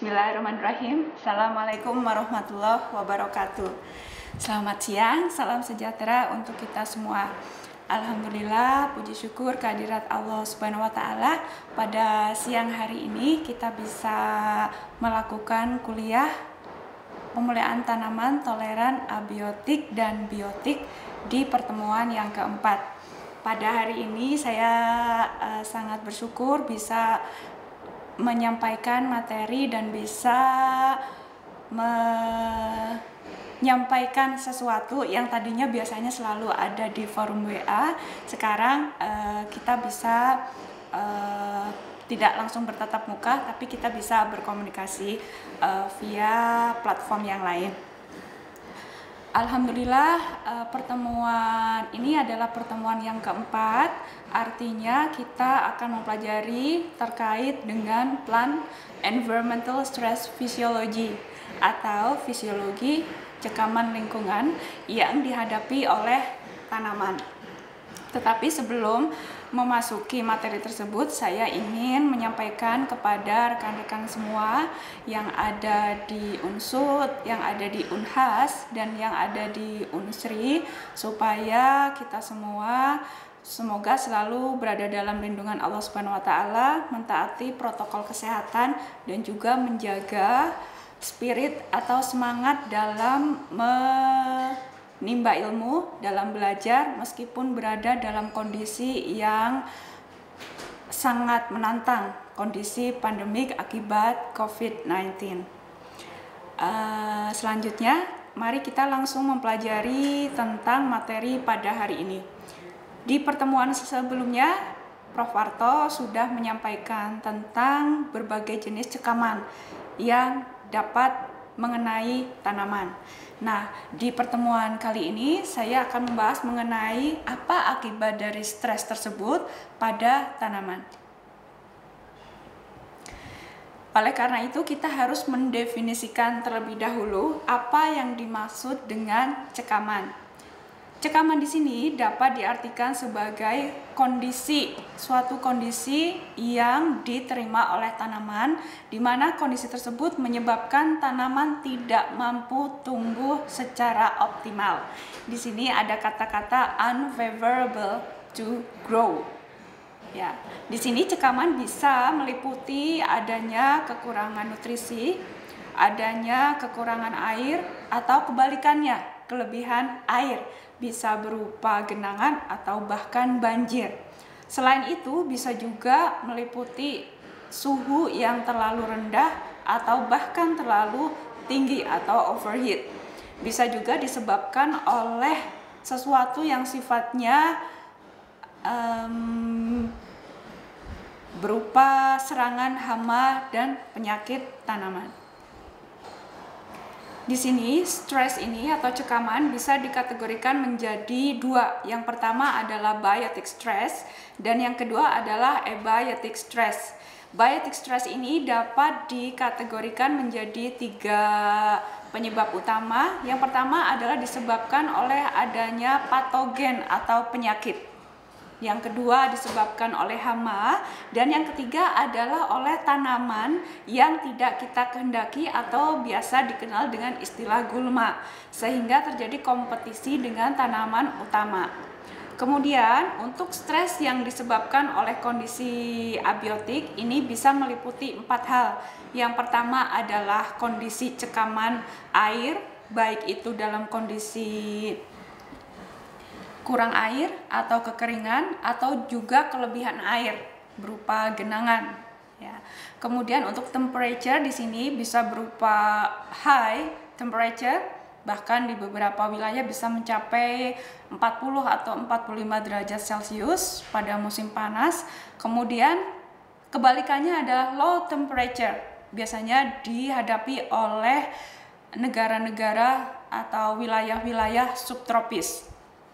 Bismillahirrahmanirrahim. Assalamualaikum warahmatullahi wabarakatuh. Selamat siang, salam sejahtera untuk kita semua. Alhamdulillah, puji syukur kehadirat Allah Subhanahu wa Ta'ala. Pada siang hari ini kita bisa melakukan kuliah pemuliaan tanaman toleran abiotik dan biotik di pertemuan yang keempat. Pada hari ini saya sangat bersyukur bisa menyampaikan materi dan bisa menyampaikan sesuatu yang tadinya biasanya selalu ada di forum WA. Sekarang kita bisa tidak langsung bertatap muka, tapi kita bisa berkomunikasi via platform yang lain. Alhamdulillah, pertemuan ini adalah pertemuan yang keempat. Artinya kita akan mempelajari terkait dengan Plant Environmental Stress Physiology atau fisiologi cekaman lingkungan yang dihadapi oleh tanaman. Tetapi sebelum memasuki materi tersebut, saya ingin menyampaikan kepada rekan-rekan semua yang ada di Unsud, yang ada di Unhas, dan yang ada di Unsri, supaya kita semua semoga selalu berada dalam lindungan Allah Subhanahu wa Ta'ala, mentaati protokol kesehatan, dan juga menjaga spirit atau semangat dalam menimba ilmu, dalam belajar meskipun berada dalam kondisi yang sangat menantang, kondisi pandemik akibat COVID-19. Selanjutnya, mari kita langsung mempelajari tentang materi pada hari ini. Di pertemuan sebelumnya, Prof. Warto sudah menyampaikan tentang berbagai jenis cekaman yang dapat mengenai tanaman. Nah, di pertemuan kali ini saya akan membahas mengenai apa akibat dari stres tersebut pada tanaman. Oleh karena itu, kita harus mendefinisikan terlebih dahulu apa yang dimaksud dengan cekaman. Cekaman di sini dapat diartikan sebagai suatu kondisi yang diterima oleh tanaman, di mana kondisi tersebut menyebabkan tanaman tidak mampu tumbuh secara optimal. Di sini ada kata-kata unfavorable to grow. Ya, di sini cekaman bisa meliputi adanya kekurangan nutrisi, adanya kekurangan air, atau kebalikannya, kelebihan air. Bisa berupa genangan atau bahkan banjir. Selain itu, bisa juga meliputi suhu yang terlalu rendah atau bahkan terlalu tinggi atau overheat. Bisa juga disebabkan oleh sesuatu yang sifatnya berupa serangan hama dan penyakit tanaman. Di sini, stres ini atau cekaman bisa dikategorikan menjadi dua. Yang pertama adalah biotic stress dan yang kedua adalah abiotic stress. Biotic stress ini dapat dikategorikan menjadi tiga penyebab utama. Yang pertama adalah disebabkan oleh adanya patogen atau penyakit. Yang kedua disebabkan oleh hama, dan yang ketiga adalah oleh tanaman yang tidak kita kehendaki atau biasa dikenal dengan istilah gulma, sehingga terjadi kompetisi dengan tanaman utama. Kemudian untuk stres yang disebabkan oleh kondisi abiotik ini bisa meliputi 4 hal. Yang pertama adalah kondisi cekaman air, baik itu dalam kondisi kurang air atau kekeringan atau juga kelebihan air berupa genangan. Ya. Kemudian untuk temperature di sini bisa berupa high temperature, bahkan di beberapa wilayah bisa mencapai 40 atau 45 derajat Celcius pada musim panas. Kemudian kebalikannya adalah low temperature, biasanya dihadapi oleh negara-negara atau wilayah-wilayah subtropis,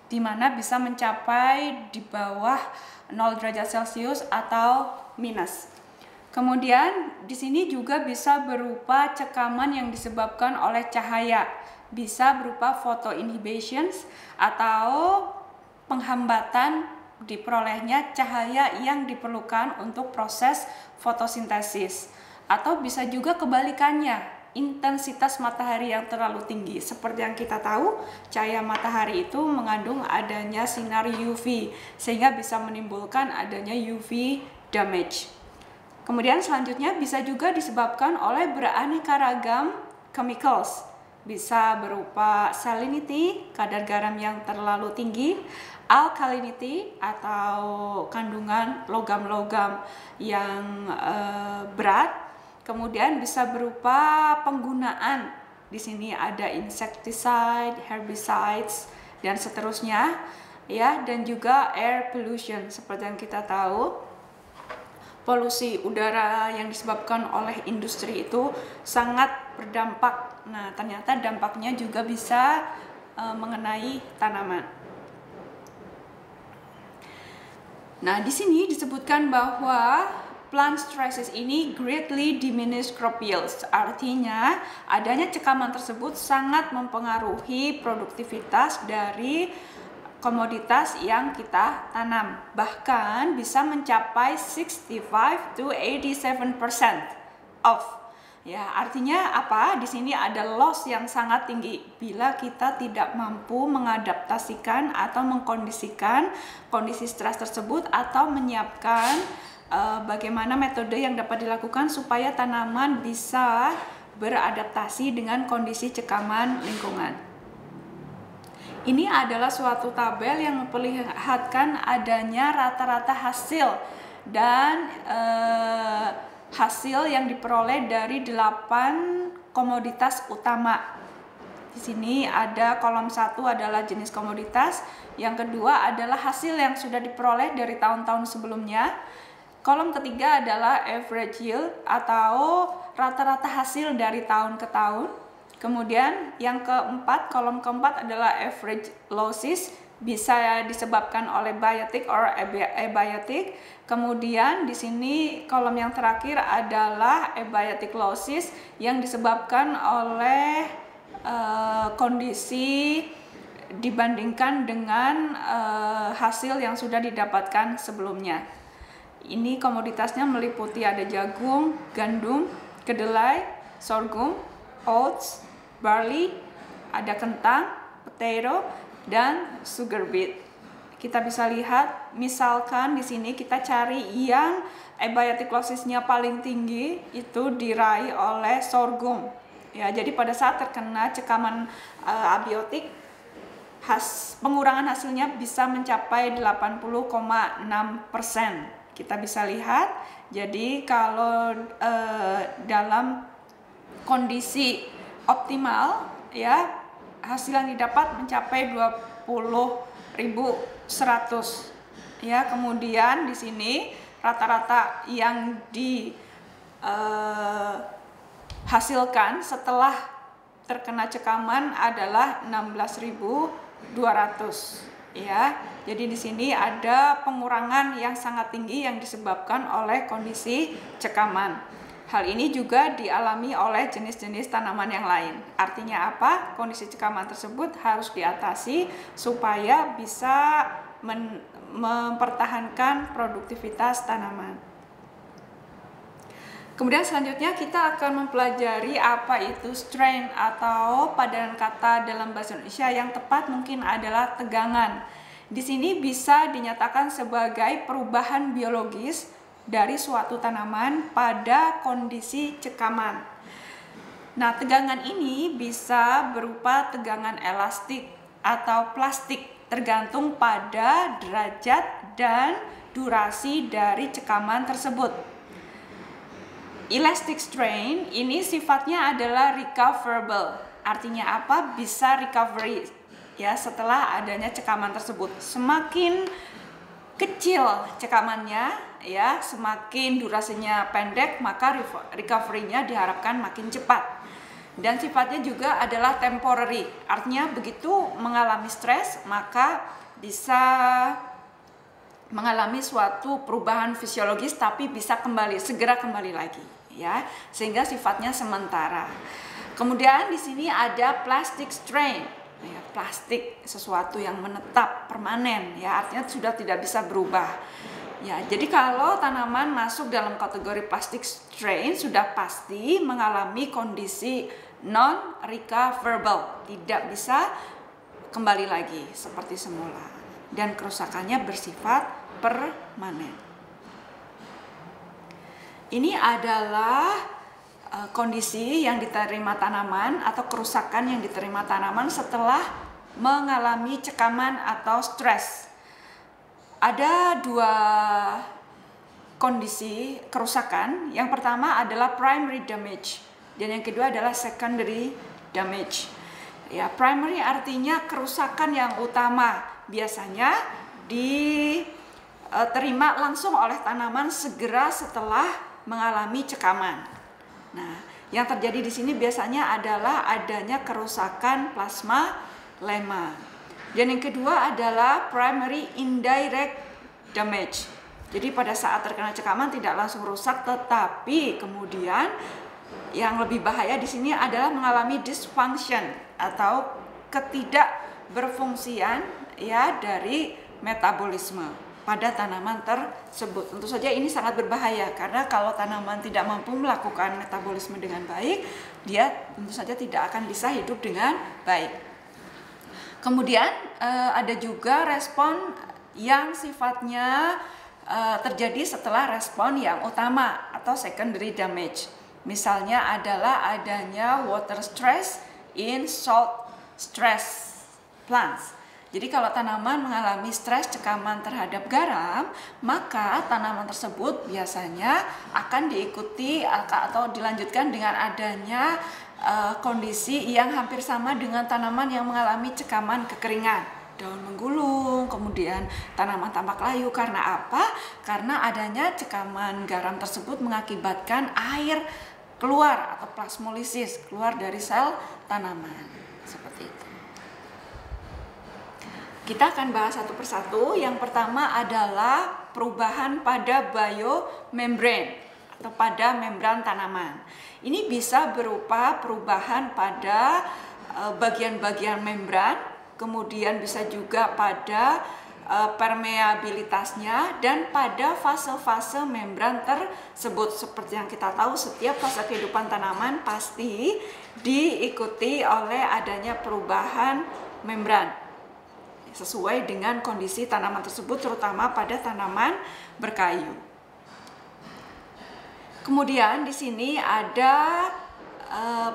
di mana bisa mencapai di bawah 0 derajat Celcius atau minus. Kemudian di sini juga bisa berupa cekaman yang disebabkan oleh cahaya, bisa berupa photoinhibitions atau penghambatan diperolehnya cahaya yang diperlukan untuk proses fotosintesis. atau bisa juga kebalikannya, intensitas matahari yang terlalu tinggi. Seperti yang kita tahu, cahaya matahari itu mengandung adanya sinar UV, sehingga bisa menimbulkan adanya UV damage. Kemudian selanjutnya bisa juga disebabkan oleh beraneka ragam chemicals. Bisa berupa salinity, kadar garam yang terlalu tinggi, alkalinity atau kandungan logam-logam yang berat. Kemudian bisa berupa penggunaan, di sini ada insecticide, herbicides dan seterusnya, ya, dan juga air pollution. Seperti yang kita tahu, polusi udara yang disebabkan oleh industri itu sangat berdampak. Nah, ternyata dampaknya juga bisa mengenai tanaman. Nah, di sini disebutkan bahwa plant stresses ini greatly diminish crop yields. Artinya, adanya cekaman tersebut sangat mempengaruhi produktivitas dari komoditas yang kita tanam, bahkan bisa mencapai 65 to 87% off. Ya, artinya apa? Di sini ada loss yang sangat tinggi bila kita tidak mampu mengadaptasikan atau mengkondisikan kondisi stres tersebut atau menyiapkan bagaimana metode yang dapat dilakukan supaya tanaman bisa beradaptasi dengan kondisi cekaman lingkungan. Ini adalah suatu tabel yang memperlihatkan adanya rata-rata hasil dan hasil yang diperoleh dari 8 komoditas utama. Di sini ada kolom 1 adalah jenis komoditas, yang kedua adalah hasil yang sudah diperoleh dari tahun-tahun sebelumnya. Kolom ketiga adalah average yield atau rata-rata hasil dari tahun ke tahun. Kemudian yang keempat, kolom keempat adalah average losses, bisa disebabkan oleh biotic or abiotic. Kemudian di sini kolom yang terakhir adalah abiotic losses yang disebabkan oleh kondisi dibandingkan dengan hasil yang sudah didapatkan sebelumnya. Ini komoditasnya meliputi ada jagung, gandum, kedelai, sorghum, oats, barley, ada kentang, potato, dan sugar beet. Kita bisa lihat, misalkan di sini kita cari yang abiotic lossesnya paling tinggi, itu diraih oleh sorghum. Ya, jadi pada saat terkena cekaman abiotik, pengurangan hasilnya bisa mencapai 80,6%. Kita bisa lihat, jadi kalau dalam kondisi optimal, ya, hasil yang didapat mencapai 20.100. Ya, kemudian di sini rata-rata yang dihasilkan setelah terkena cekaman adalah 16.200. Ya, jadi di sini ada pengurangan yang sangat tinggi yang disebabkan oleh kondisi cekaman. Hal ini juga dialami oleh jenis-jenis tanaman yang lain. Artinya apa? Kondisi cekaman tersebut harus diatasi supaya bisa mempertahankan produktivitas tanaman. Kemudian selanjutnya kita akan mempelajari apa itu strain atau padanan kata dalam bahasa Indonesia yang tepat mungkin adalah tegangan. Di sini bisa dinyatakan sebagai perubahan biologis dari suatu tanaman pada kondisi cekaman. Nah, tegangan ini bisa berupa tegangan elastik atau plastik, tergantung pada derajat dan durasi dari cekaman tersebut. Elastic strain ini sifatnya adalah recoverable. Artinya apa? Bisa recovery, ya, setelah adanya cekaman tersebut. Semakin kecil cekamannya, ya, semakin durasinya pendek, maka recovery-nya diharapkan makin cepat. Dan sifatnya juga adalah temporary, artinya begitu mengalami stres maka bisa mengalami suatu perubahan fisiologis tapi bisa segera kembali lagi, ya, sehingga sifatnya sementara. Kemudian di sini ada plastic strain. Ya, plastik sesuatu yang menetap, permanen, ya, artinya sudah tidak bisa berubah. Ya, jadi kalau tanaman masuk dalam kategori plastic strain sudah pasti mengalami kondisi non recoverable, tidak bisa kembali lagi seperti semula dan kerusakannya bersifat permanen. Ini adalah kondisi yang diterima tanaman atau kerusakan yang diterima tanaman setelah mengalami cekaman atau stres. Ada dua kondisi kerusakan. Yang pertama adalah primary damage dan yang kedua adalah secondary damage. Ya, primary artinya kerusakan yang utama, biasanya diterima langsung oleh tanaman segera setelah mengalami cekaman. Nah, yang terjadi di sini biasanya adalah adanya kerusakan plasma lemma. Dan yang kedua adalah primary indirect damage. Jadi pada saat terkena cekaman tidak langsung rusak, tetapi kemudian yang lebih bahaya di sini adalah mengalami dysfunction atau ketidakberfungsian ya dari metabolisme pada tanaman tersebut. Tentu saja ini sangat berbahaya karena kalau tanaman tidak mampu melakukan metabolisme dengan baik, dia tentu saja tidak akan bisa hidup dengan baik. Kemudian ada juga respon yang sifatnya terjadi setelah respon yang utama atau secondary damage. Misalnya adalah adanya water stress in salt stress plants. Jadi kalau tanaman mengalami stres cekaman terhadap garam, maka tanaman tersebut biasanya akan diikuti atau dilanjutkan dengan adanya kondisi yang hampir sama dengan tanaman yang mengalami cekaman kekeringan. Daun menggulung, kemudian tanaman tampak layu. Karena apa? Karena adanya cekaman garam tersebut mengakibatkan air keluar atau plasmolisis keluar dari sel tanaman. Seperti itu. Kita akan bahas satu persatu. Yang pertama adalah perubahan pada biomembrane atau pada membran tanaman. Ini bisa berupa perubahan pada bagian-bagian membran, kemudian bisa juga pada permeabilitasnya dan pada fase-fase membran tersebut. Seperti yang kita tahu, setiap fase kehidupan tanaman pasti diikuti oleh adanya perubahan membran sesuai dengan kondisi tanaman tersebut, terutama pada tanaman berkayu. Kemudian di sini ada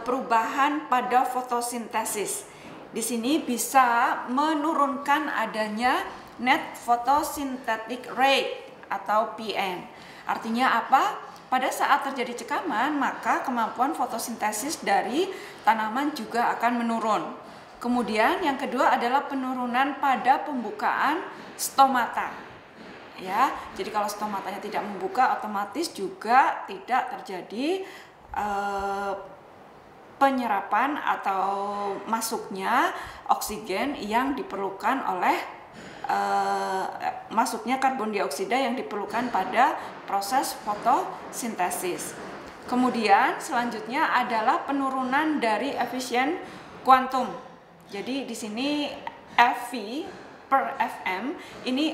perubahan pada fotosintesis. Di sini bisa menurunkan adanya net photosynthetic rate atau PN. Artinya apa? Pada saat terjadi cekaman, maka kemampuan fotosintesis dari tanaman juga akan menurun. Kemudian yang kedua adalah penurunan pada pembukaan stomata. Ya, jadi kalau stomatanya tidak membuka, otomatis juga tidak terjadi penyerapan atau masuknya oksigen yang diperlukan oleh masuknya karbon dioksida yang diperlukan pada proses fotosintesis. Kemudian selanjutnya adalah penurunan dari efisien kuantum. Jadi di sini FV per FM,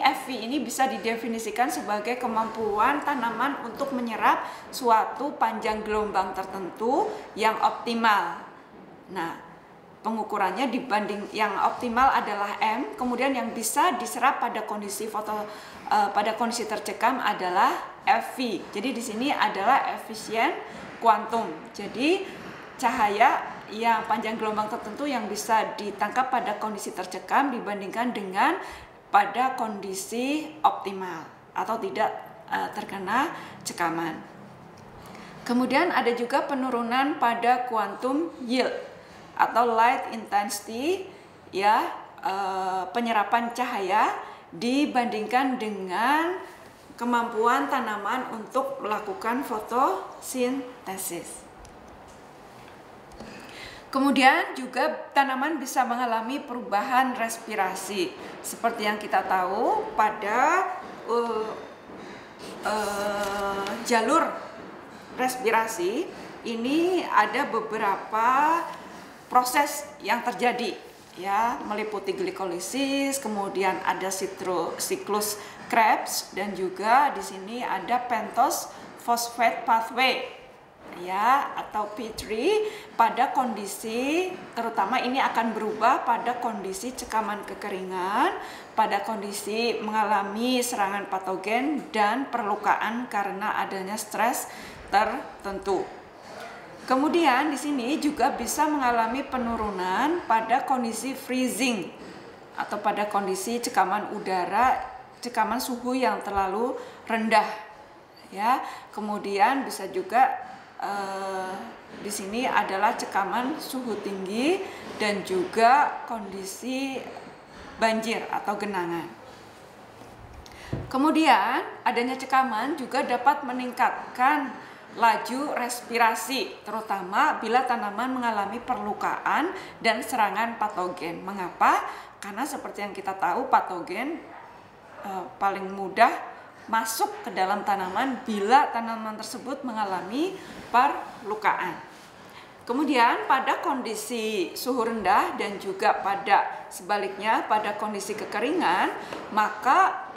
FV ini bisa didefinisikan sebagai kemampuan tanaman untuk menyerap suatu panjang gelombang tertentu yang optimal. Nah, pengukurannya dibanding yang optimal adalah M, kemudian yang bisa diserap pada kondisi pada kondisi tercekam adalah FV. Jadi di sini adalah efisien kuantum. Jadi cahaya yang panjang gelombang tertentu yang bisa ditangkap pada kondisi tercekam dibandingkan dengan pada kondisi optimal atau tidak terkena cekaman. Kemudian ada juga penurunan pada quantum yield atau light intensity, ya, penyerapan cahaya dibandingkan dengan kemampuan tanaman untuk melakukan fotosintesis. Kemudian juga tanaman bisa mengalami perubahan respirasi. Seperti yang kita tahu pada jalur respirasi ini ada beberapa proses yang terjadi, ya, meliputi glikolisis, kemudian ada siklus Krebs, dan juga di sini ada pentose phosphate pathway ya, atau P3 pada kondisi, terutama ini akan berubah pada kondisi cekaman kekeringan, pada kondisi mengalami serangan patogen dan perlukaan karena adanya stres tertentu. Kemudian di sini juga bisa mengalami penurunan pada kondisi freezing atau pada kondisi cekaman udara, cekaman suhu yang terlalu rendah ya. Kemudian bisa juga di sini adalah cekaman suhu tinggi dan juga kondisi banjir atau genangan. Kemudian adanya cekaman juga dapat meningkatkan laju respirasi, terutama bila tanaman mengalami perlukaan dan serangan patogen. Mengapa? Karena seperti yang kita tahu, patogen paling mudah masuk ke dalam tanaman bila tanaman tersebut mengalami perlukaan. Kemudian pada kondisi suhu rendah dan juga pada sebaliknya pada kondisi kekeringan, maka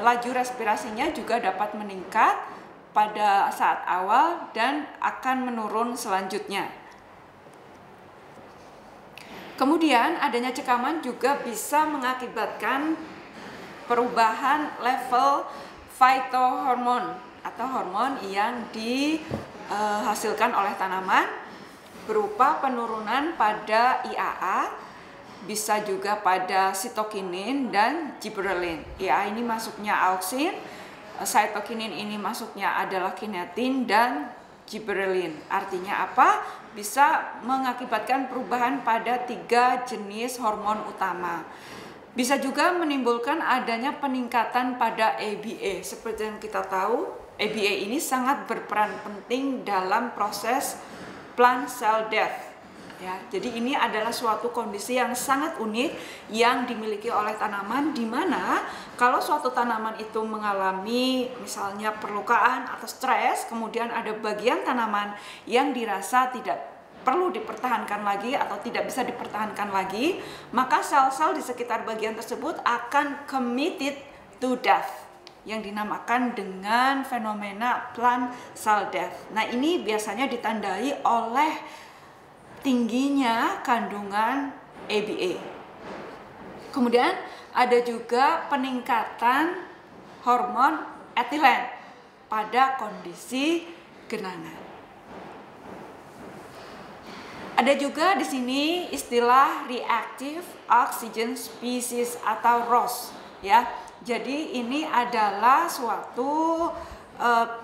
laju respirasinya juga dapat meningkat pada saat awal dan akan menurun selanjutnya. Kemudian adanya cekaman juga bisa mengakibatkan perubahan level phytohormon atau hormon yang dihasilkan oleh tanaman berupa penurunan pada IAA, bisa juga pada sitokinin dan gibberellin. IAA ini masuknya auksin, sitokinin ini masuknya adalah kinetin dan gibberellin. Artinya apa? Bisa mengakibatkan perubahan pada 3 jenis hormon utama. Bisa juga menimbulkan adanya peningkatan pada ABA. Seperti yang kita tahu, ABA ini sangat berperan penting dalam proses plant cell death. Ya, jadi ini adalah suatu kondisi yang sangat unik yang dimiliki oleh tanaman, di mana kalau suatu tanaman itu mengalami misalnya perlukaan atau stres, kemudian ada bagian tanaman yang dirasa tidak perlu dipertahankan lagi atau tidak bisa dipertahankan lagi, maka sel-sel di sekitar bagian tersebut akan committed to death, yang dinamakan dengan fenomena plant cell death. Nah, ini biasanya ditandai oleh tingginya kandungan ABA. Kemudian ada juga peningkatan hormon etilen pada kondisi genangan. Ada juga di sini istilah reactive oxygen species atau ROS ya. Jadi ini adalah suatu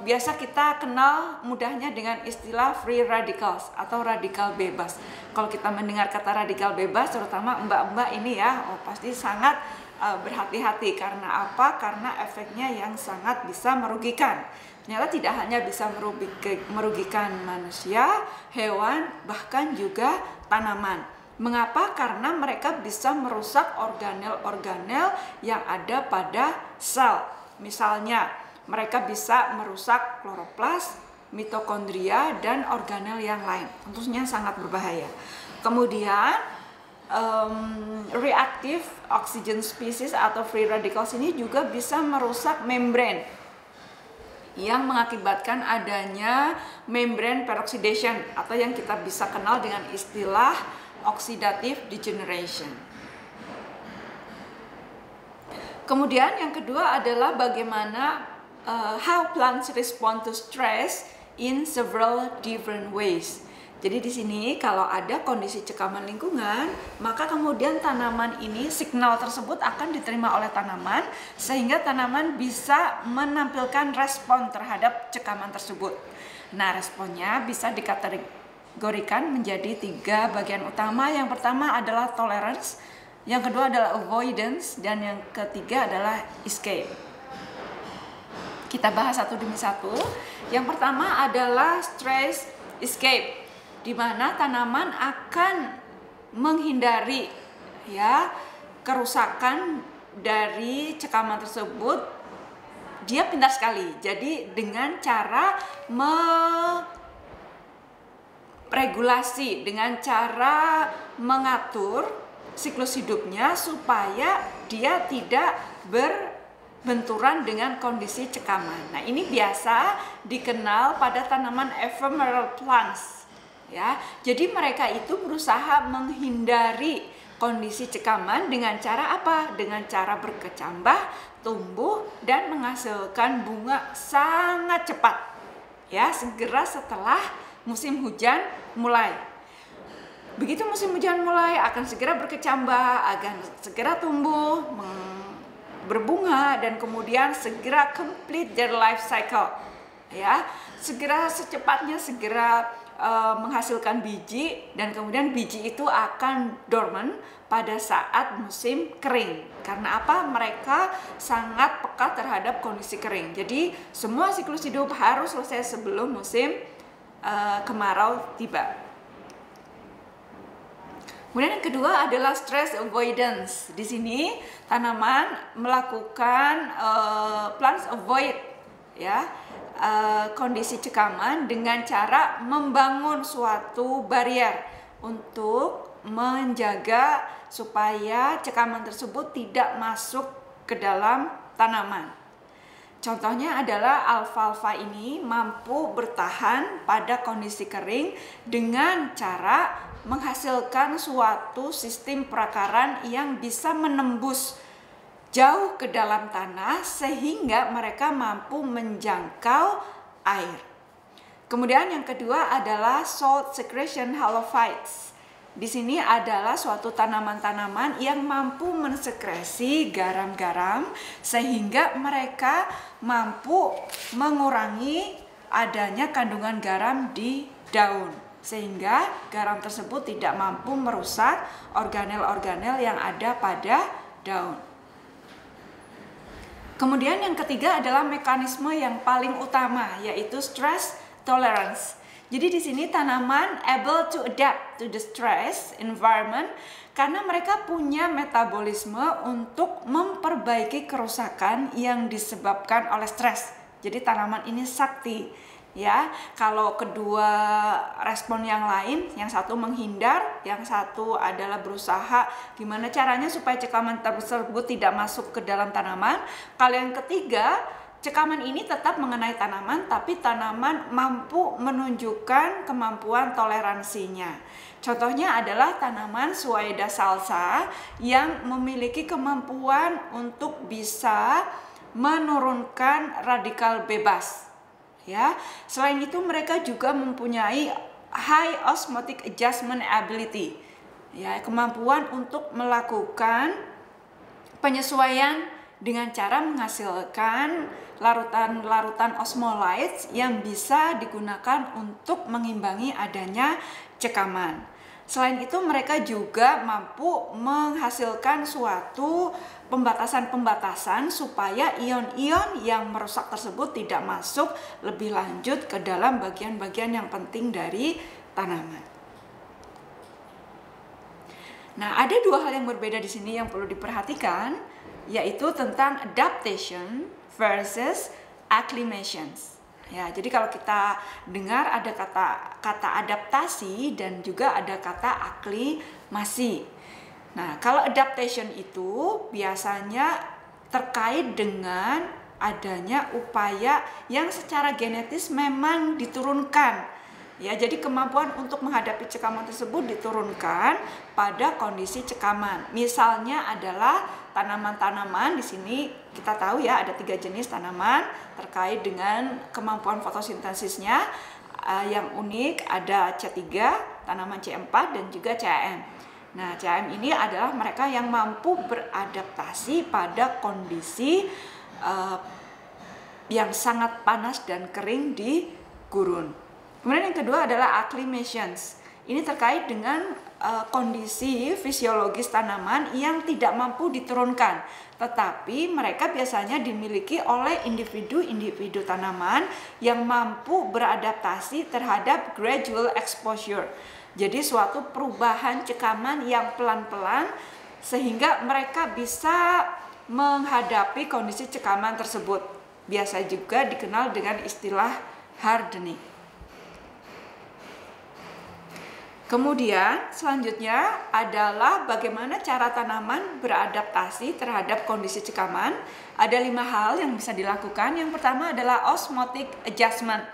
biasa kita kenal mudahnya dengan istilah free radicals atau radikal bebas. Kalau kita mendengar kata radikal bebas, terutama mbak-mbak ini ya, pasti sangat berhati-hati. Karena apa? Karena efeknya yang sangat bisa merugikan. Ternyata tidak hanya bisa merugikan manusia, hewan, bahkan juga tanaman. Mengapa? Karena mereka bisa merusak organel-organel yang ada pada sel. Misalnya, mereka bisa merusak kloroplas, mitokondria, dan organel yang lain. Tentunya sangat berbahaya. Kemudian, reactive oxygen species atau free radicals ini juga bisa merusak membran, yang mengakibatkan adanya membrane peroxidation atau yang kita bisa kenal dengan istilah oxidative degeneration. Kemudian yang kedua adalah bagaimana how plants respond to stress in several different ways. Jadi di sini kalau ada kondisi cekaman lingkungan, maka kemudian tanaman ini, signal tersebut akan diterima oleh tanaman sehingga tanaman bisa menampilkan respon terhadap cekaman tersebut. Nah, responnya bisa dikategorikan menjadi 3 bagian utama. Yang pertama adalah tolerance, yang kedua adalah avoidance, dan yang ketiga adalah escape. Kita bahas satu demi satu. Yang pertama adalah stress escape, di mana tanaman akan menghindari ya kerusakan dari cekaman tersebut. Dia pintar sekali. Jadi dengan cara meregulasi, dengan cara mengatur siklus hidupnya supaya dia tidak berbenturan dengan kondisi cekaman. Nah, ini biasa dikenal pada tanaman ephemeral plants, ya. Jadi mereka itu berusaha menghindari kondisi cekaman dengan cara apa? Dengan cara berkecambah, tumbuh dan menghasilkan bunga sangat cepat, ya, segera setelah musim hujan mulai. Begitu musim hujan mulai akan segera berkecambah, akan segera tumbuh, berbunga, dan kemudian segera complete their life cycle, ya, segera secepatnya segera menghasilkan biji, dan kemudian biji itu akan dormant pada saat musim kering. Karena apa? Mereka sangat peka terhadap kondisi kering. Jadi semua siklus hidup harus selesai sebelum musim kemarau tiba. Kemudian yang kedua adalah stress avoidance. Di sini tanaman melakukan plants avoid, ya, kondisi cekaman dengan cara membangun suatu barrier untuk menjaga supaya cekaman tersebut tidak masuk ke dalam tanaman. Contohnya adalah alfalfa ini mampu bertahan pada kondisi kering dengan cara menghasilkan suatu sistem perakaran yang bisa menembus jauh ke dalam tanah sehingga mereka mampu menjangkau air. Kemudian yang kedua adalah salt secretion halophytes. Di sini adalah suatu tanaman-tanaman yang mampu mensekresi garam-garam sehingga mereka mampu mengurangi adanya kandungan garam di daun, sehingga garam tersebut tidak mampu merusak organel-organel yang ada pada daun. Kemudian yang ketiga adalah mekanisme yang paling utama, yaitu stress tolerance. Jadi di sini tanaman able to adapt to the stress environment karena mereka punya metabolisme untuk memperbaiki kerusakan yang disebabkan oleh stres. Jadi tanaman ini sakti, ya. Kalau kedua respon yang lain, yang satu menghindar, yang satu adalah berusaha gimana caranya supaya cekaman tersebut tidak masuk ke dalam tanaman. Kalau yang ketiga, cekaman ini tetap mengenai tanaman, tapi tanaman mampu menunjukkan kemampuan toleransinya. Contohnya adalah tanaman Suaeda salsa yang memiliki kemampuan untuk bisa menurunkan radikal bebas. Ya, selain itu mereka juga mempunyai high osmotic adjustment ability. Ya, kemampuan untuk melakukan penyesuaian dengan cara menghasilkan larutan-larutan osmolites yang bisa digunakan untuk mengimbangi adanya cekaman. Selain itu mereka juga mampu menghasilkan suatu pembatasan-pembatasan supaya ion-ion yang merusak tersebut tidak masuk lebih lanjut ke dalam bagian-bagian yang penting dari tanaman. Nah, ada dua hal yang berbeda di sini yang perlu diperhatikan, yaitu tentang adaptation versus acclimations. Ya, jadi kalau kita dengar ada kata adaptasi dan juga ada kata aklimasi. Nah, kalau adaptation itu biasanya terkait dengan adanya upaya yang secara genetis memang diturunkan. Ya, jadi kemampuan untuk menghadapi cekaman tersebut diturunkan pada kondisi cekaman. Misalnya adalah tanaman-tanaman, di sini kita tahu ya ada 3 jenis tanaman terkait dengan kemampuan fotosintesisnya. Yang unik ada C3, tanaman C4 dan juga CM. Nah, CM ini adalah mereka yang mampu beradaptasi pada kondisi yang sangat panas dan kering di gurun. Kemudian yang kedua adalah acclimations. Ini terkait dengan kondisi fisiologis tanaman yang tidak mampu diturunkan, tetapi mereka biasanya dimiliki oleh individu-individu tanaman yang mampu beradaptasi terhadap gradual exposure. Jadi suatu perubahan cekaman yang pelan-pelan sehingga mereka bisa menghadapi kondisi cekaman tersebut. Biasa juga dikenal dengan istilah hardening. Kemudian selanjutnya adalah bagaimana cara tanaman beradaptasi terhadap kondisi cekaman. Ada 5 hal yang bisa dilakukan. Yang pertama adalah osmotic adjustment.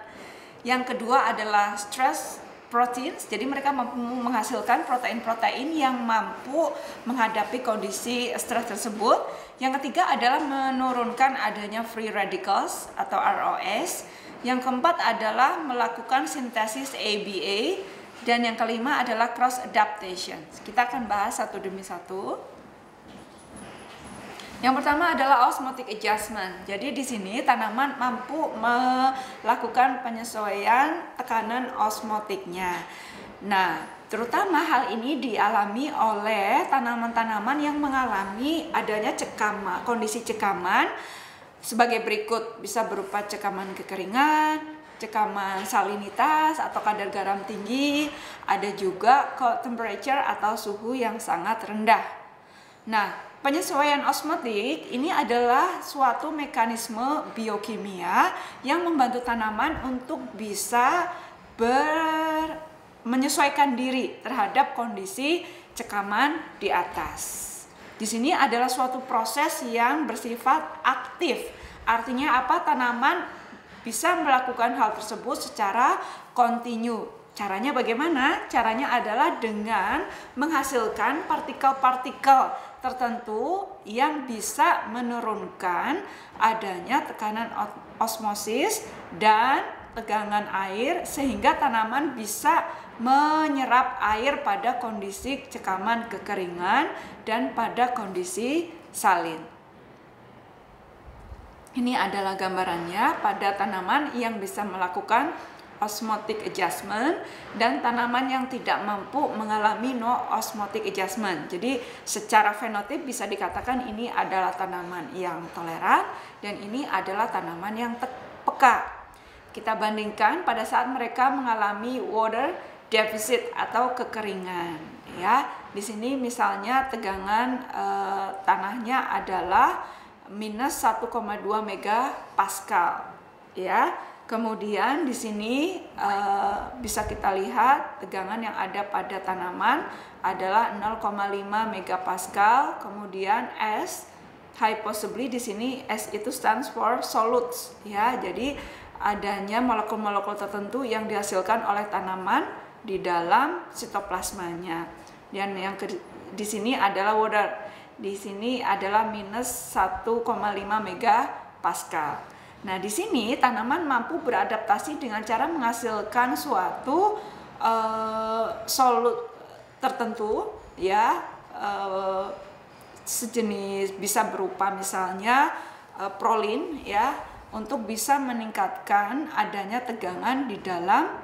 Yang kedua adalah stress proteins, jadi mereka mampu menghasilkan protein-protein yang mampu menghadapi kondisi stres tersebut. Yang ketiga adalah menurunkan adanya free radicals atau ROS. Yang keempat adalah melakukan sintesis ABA. Dan yang kelima adalah cross adaptation. Kita akan bahas satu demi satu. Yang pertama adalah osmotic adjustment. Jadi di sini tanaman mampu melakukan penyesuaian tekanan osmotiknya. Nah, terutama hal ini dialami oleh tanaman-tanaman yang mengalami adanya kondisi cekaman sebagai berikut. Bisa berupa cekaman kekeringan, cekaman salinitas atau kadar garam tinggi, ada juga cold temperature atau suhu yang sangat rendah. Nah, penyesuaian osmotik ini adalah suatu mekanisme biokimia yang membantu tanaman untuk bisa menyesuaikan diri terhadap kondisi cekaman di atas. Di sini adalah suatu proses yang bersifat aktif. Artinya apa? Tanaman bisa melakukan hal tersebut secara kontinu. Caranya bagaimana? Caranya adalah dengan menghasilkan partikel-partikel tertentu yang bisa menurunkan adanya tekanan osmosis dan tegangan air sehingga tanaman bisa menyerap air pada kondisi cekaman kekeringan dan pada kondisi salin. Ini adalah gambarannya pada tanaman yang bisa melakukan osmotic adjustment dan tanaman yang tidak mampu mengalami no osmotic adjustment. Jadi secara fenotip bisa dikatakan ini adalah tanaman yang toleran dan ini adalah tanaman yang peka. Kita bandingkan pada saat mereka mengalami water deficit atau kekeringan. Ya, di sini misalnya tegangan tanahnya adalah minus 1,2 megapascal, ya. Kemudian di sini bisa kita lihat tegangan yang ada pada tanaman adalah 0,5 megapascal. Kemudian S, high possibly di sini S itu stands for solutes, ya. Jadi adanya molekul-molekul tertentu yang dihasilkan oleh tanaman di dalam sitoplasmanya. Dan yang di sini adalah water. Di sini adalah minus 1,5 megapascal. Nah, di sini tanaman mampu beradaptasi dengan cara menghasilkan suatu solut tertentu, ya, sejenis bisa berupa misalnya prolin, ya, untuk bisa meningkatkan adanya tegangan di dalam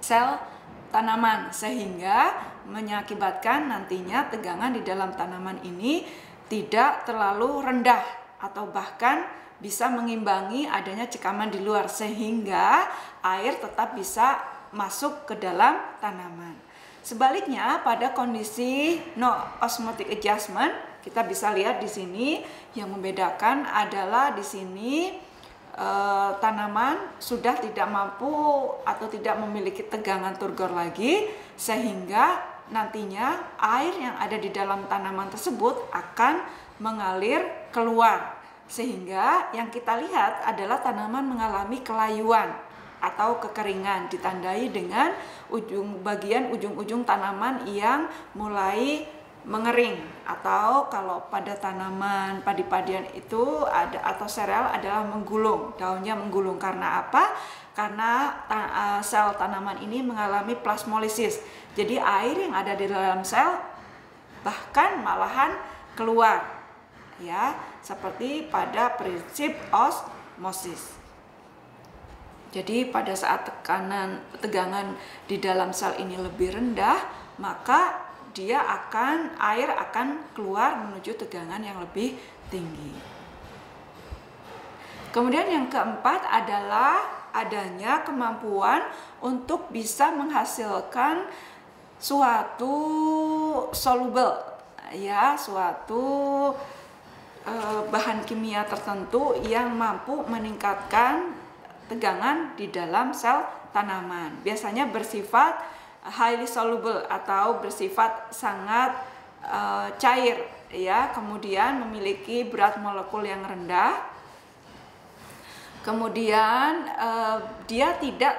sel tanaman sehingga mengakibatkan nantinya tegangan di dalam tanaman ini tidak terlalu rendah atau bahkan bisa mengimbangi adanya cekaman di luar sehingga air tetap bisa masuk ke dalam tanaman. Sebaliknya pada kondisi no osmotic adjustment kita bisa lihat di sini yang membedakan adalah di sini tanaman sudah tidak mampu atau tidak memiliki tegangan turgor lagi sehingga nantinya air yang ada di dalam tanaman tersebut akan mengalir keluar sehingga yang kita lihat adalah tanaman mengalami kelayuan atau kekeringan ditandai dengan ujung-ujung tanaman yang mulai mengering atau kalau pada tanaman padi-padian itu ada atau sereal adalah menggulung, daunnya menggulung. Karena apa? Karena sel tanaman ini mengalami plasmolisis. Jadi air yang ada di dalam sel bahkan malahan keluar, ya, seperti pada prinsip osmosis. Jadi pada saat tegangan di dalam sel ini lebih rendah, maka air akan keluar menuju tegangan yang lebih tinggi. Kemudian yang keempat adalah adanya kemampuan untuk bisa menghasilkan suatu soluble, ya, suatu bahan kimia tertentu yang mampu meningkatkan tegangan di dalam sel tanaman. Biasanya bersifat highly soluble atau bersifat sangat cair, ya. Kemudian memiliki berat molekul yang rendah. Kemudian dia tidak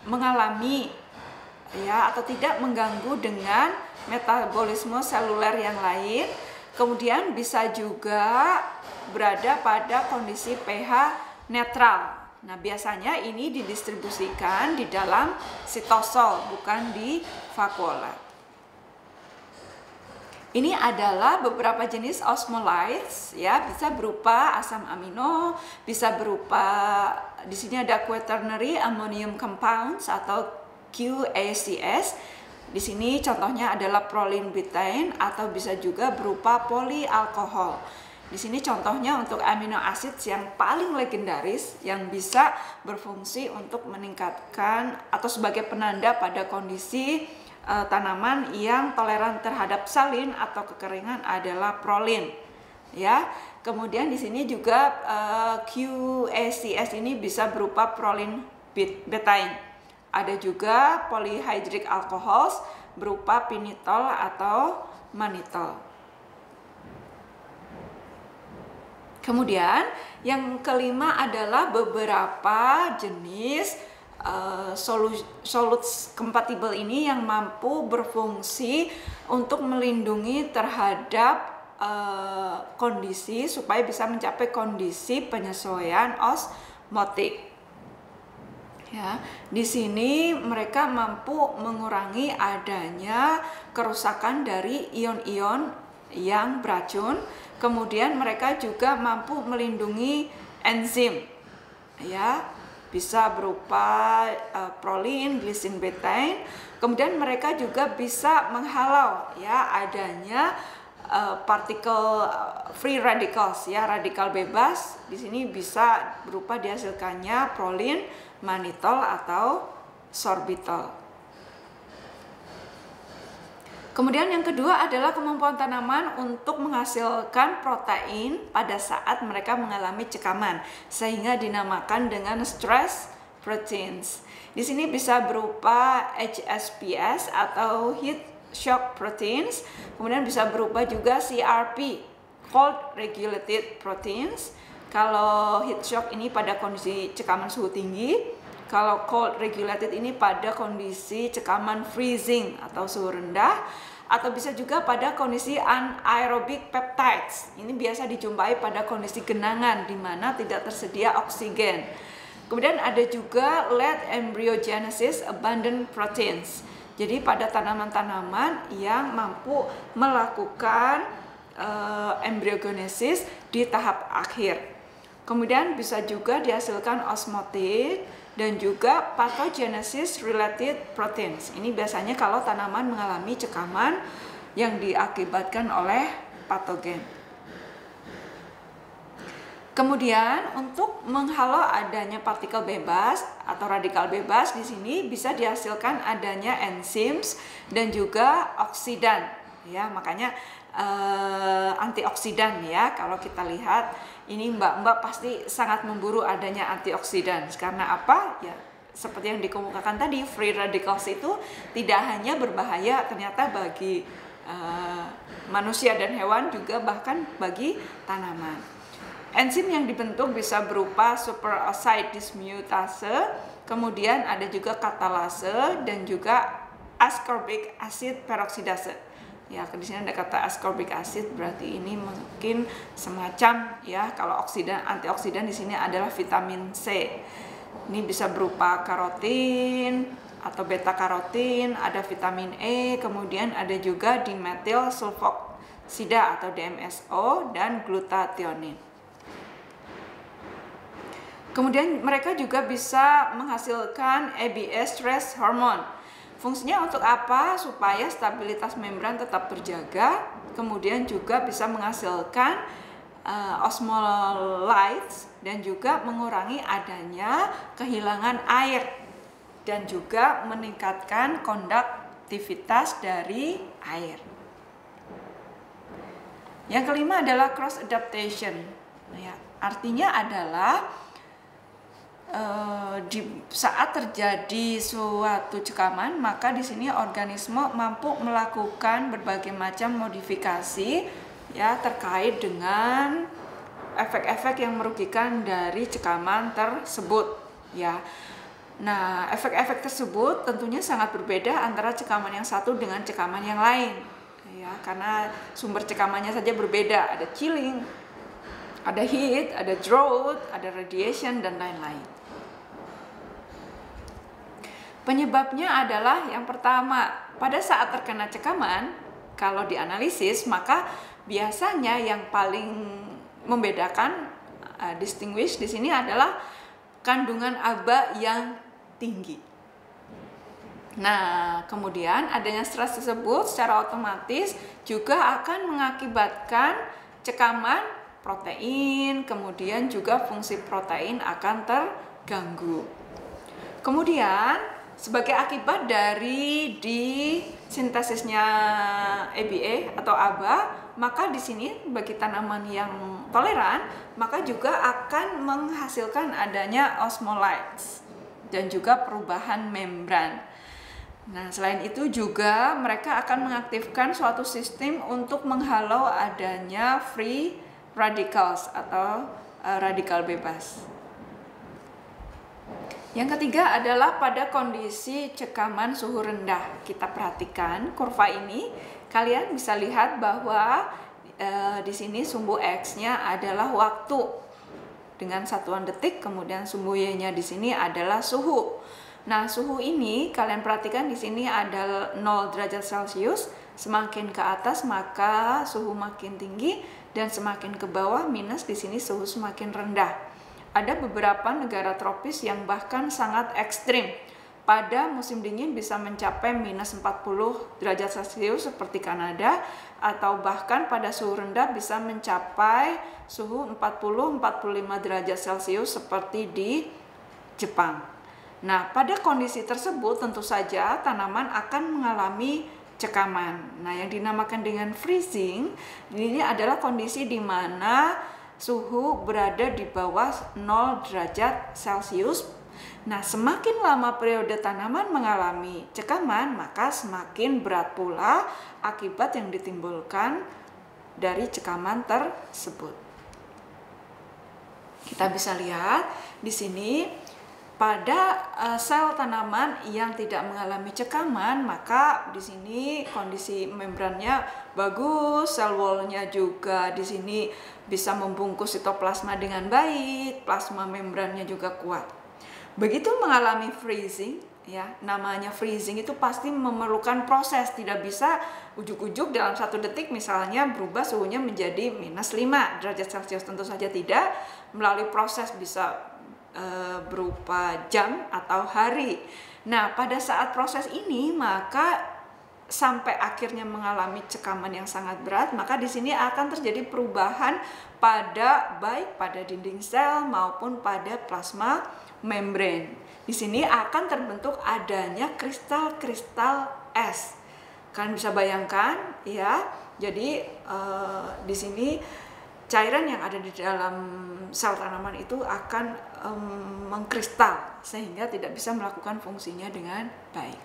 mengalami, ya, atau tidak mengganggu dengan metabolisme seluler yang lain. Kemudian bisa juga berada pada kondisi pH netral. Nah, biasanya ini didistribusikan di dalam sitosol, bukan di vakuola. Ini adalah beberapa jenis osmolytes, ya, bisa berupa asam amino, bisa berupa, di sini ada quaternary ammonium compounds atau QACS. Di sini contohnya adalah proline butane atau bisa juga berupa polialkohol. Di sini contohnya untuk amino acid yang paling legendaris yang bisa berfungsi untuk meningkatkan atau sebagai penanda pada kondisi tanaman yang toleran terhadap salin atau kekeringan adalah proline, ya. Kemudian di sini juga QACS ini bisa berupa proline butane. Ada juga polyhydric alcohols berupa pinitol atau manitol. Kemudian yang kelima adalah beberapa jenis solutes compatible ini yang mampu berfungsi untuk melindungi terhadap kondisi supaya bisa mencapai kondisi penyesuaian osmotik. Ya, di sini mereka mampu mengurangi adanya kerusakan dari ion-ion yang beracun. Kemudian mereka juga mampu melindungi enzim, ya, bisa berupa proline, glisin butane. Kemudian mereka juga bisa menghalau, ya, adanya partikel free radicals, ya, radikal bebas. Di sini bisa berupa dihasilkannya proline, manitol atau sorbitol. Kemudian yang kedua adalah kemampuan tanaman untuk menghasilkan protein pada saat mereka mengalami cekaman, sehingga dinamakan dengan stress proteins. Di sini bisa berupa HSPS atau heat shock proteins, kemudian bisa berupa juga CRP, cold regulated proteins. Kalau heat shock ini pada kondisi cekaman suhu tinggi, kalau cold regulated ini pada kondisi cekaman freezing atau suhu rendah, atau bisa juga pada kondisi anaerobic peptides. Ini biasa dijumpai pada kondisi genangan di mana tidak tersedia oksigen. Kemudian ada juga late embryogenesis abundant proteins. Jadi pada tanaman-tanaman yang mampu melakukan embryogenesis di tahap akhir. Kemudian bisa juga dihasilkan osmotic dan juga pathogenesis related proteins. Ini biasanya kalau tanaman mengalami cekaman yang diakibatkan oleh patogen. Kemudian untuk menghalau adanya partikel bebas atau radikal bebas, di sini bisa dihasilkan adanya enzims dan juga oksidan, ya. Makanya antioksidan, ya. Kalau kita lihat ini mbak-mbak pasti sangat memburu adanya antioksidan. Karena apa? Ya, seperti yang dikemukakan tadi, free radicals itu tidak hanya berbahaya ternyata bagi manusia dan hewan, juga bahkan bagi tanaman. Enzim yang dibentuk bisa berupa superoxide dismutase, kemudian ada juga katalase dan juga ascorbic acid peroksidase. Ya, di sini ada kata ascorbic acid, berarti ini mungkin semacam, ya, kalau oksidan, antioksidan di sini adalah vitamin C. Ini bisa berupa karotin atau beta karotin, ada vitamin E, kemudian ada juga dimetil sulfoksida atau DMSO dan glutathione. Kemudian mereka juga bisa menghasilkan ABS stress hormone. Fungsinya untuk apa? Supaya stabilitas membran tetap terjaga, kemudian juga bisa menghasilkan osmolytes dan juga mengurangi adanya kehilangan air dan juga meningkatkan konduktivitas dari air. Yang kelima adalah cross adaptation. Ya, artinya adalah di saat terjadi suatu cekaman, maka di sini organisme mampu melakukan berbagai macam modifikasi ya terkait dengan efek-efek yang merugikan dari cekaman tersebut ya. Nah, efek-efek tersebut tentunya sangat berbeda antara cekaman yang satu dengan cekaman yang lain ya, karena sumber cekamannya saja berbeda, ada chilling, ada heat, ada drought, ada radiation dan lain-lain. Penyebabnya adalah yang pertama, pada saat terkena cekaman, kalau dianalisis maka biasanya yang paling membedakan, distinguish di sini adalah kandungan aba yang tinggi. Nah, kemudian adanya stres tersebut secara otomatis juga akan mengakibatkan cekaman protein, kemudian juga fungsi protein akan terganggu. Kemudian sebagai akibat dari disintesisnya ABA atau ABA, maka di sini bagi tanaman yang toleran, maka juga akan menghasilkan adanya osmolytes dan juga perubahan membran. Nah, selain itu juga mereka akan mengaktifkan suatu sistem untuk menghalau adanya free radicals atau radikal bebas. Yang ketiga adalah pada kondisi cekaman suhu rendah. Kita perhatikan kurva ini, kalian bisa lihat bahwa di sini sumbu X-nya adalah waktu dengan satuan detik, kemudian sumbu Y-nya di sini adalah suhu. Nah, suhu ini kalian perhatikan di sini ada 0 derajat Celcius, semakin ke atas maka suhu makin tinggi dan semakin ke bawah minus, di sini suhu semakin rendah. Ada beberapa negara tropis yang bahkan sangat ekstrim. Pada musim dingin bisa mencapai minus 40 derajat Celcius seperti Kanada, atau bahkan pada suhu rendah bisa mencapai suhu 40-45 derajat Celcius seperti di Jepang. Nah, pada kondisi tersebut tentu saja tanaman akan mengalami cekaman. Nah, yang dinamakan dengan freezing ini adalah kondisi di mana suhu berada di bawah 0 derajat Celcius. Nah, semakin lama periode tanaman mengalami cekaman, maka semakin berat pula akibat yang ditimbulkan dari cekaman tersebut. Kita bisa lihat di sini pada sel tanaman yang tidak mengalami cekaman, maka di sini kondisi membrannya bagus, sel wall-nya juga di sini bisa membungkus sitoplasma dengan baik, plasma membrannya juga kuat. Begitu mengalami freezing, ya, namanya freezing itu pasti memerlukan proses, tidak bisa ujuk-ujuk dalam 1 detik misalnya berubah suhunya menjadi minus 5 derajat Celcius, tentu saja tidak, melalui proses bisa berupa jam atau hari. Nah, pada saat proses ini maka sampai akhirnya mengalami cekaman yang sangat berat, maka di sini akan terjadi perubahan baik pada dinding sel maupun pada plasma membran. Di sini akan terbentuk adanya kristal-kristal es. Kalian bisa bayangkan ya. Jadi di sini cairan yang ada di dalam sel tanaman itu akan mengkristal sehingga tidak bisa melakukan fungsinya dengan baik.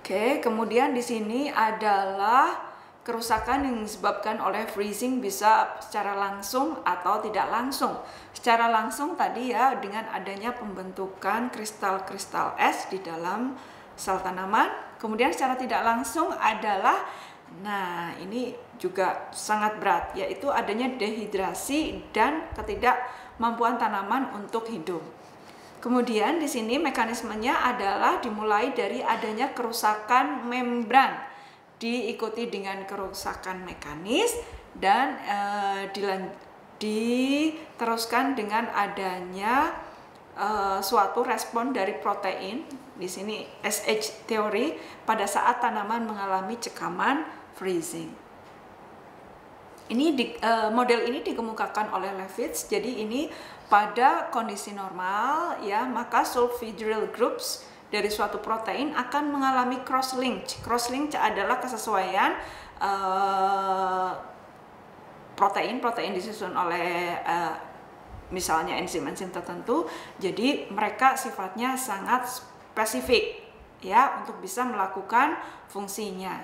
Oke, kemudian di sini adalah kerusakan yang disebabkan oleh freezing, bisa secara langsung atau tidak langsung. Secara langsung tadi ya, dengan adanya pembentukan kristal-kristal es di dalam sel tanaman. Kemudian secara tidak langsung adalah, nah ini juga sangat berat, yaitu adanya dehidrasi dan ketidakmampuan tanaman untuk hidup. Kemudian di sini mekanismenya adalah dimulai dari adanya kerusakan membran, diikuti dengan kerusakan mekanis, dan diteruskan dengan adanya suatu respon dari protein. Di sini SH teori pada saat tanaman mengalami cekaman freezing. Ini model ini dikemukakan oleh Levitz. Jadi ini pada kondisi normal ya, maka sulfhydryl groups dari suatu protein akan mengalami cross-link. Cross-link adalah kesesuaian protein disusun oleh misalnya enzim-enzim tertentu. Jadi mereka sifatnya sangat spesifik ya untuk bisa melakukan fungsinya.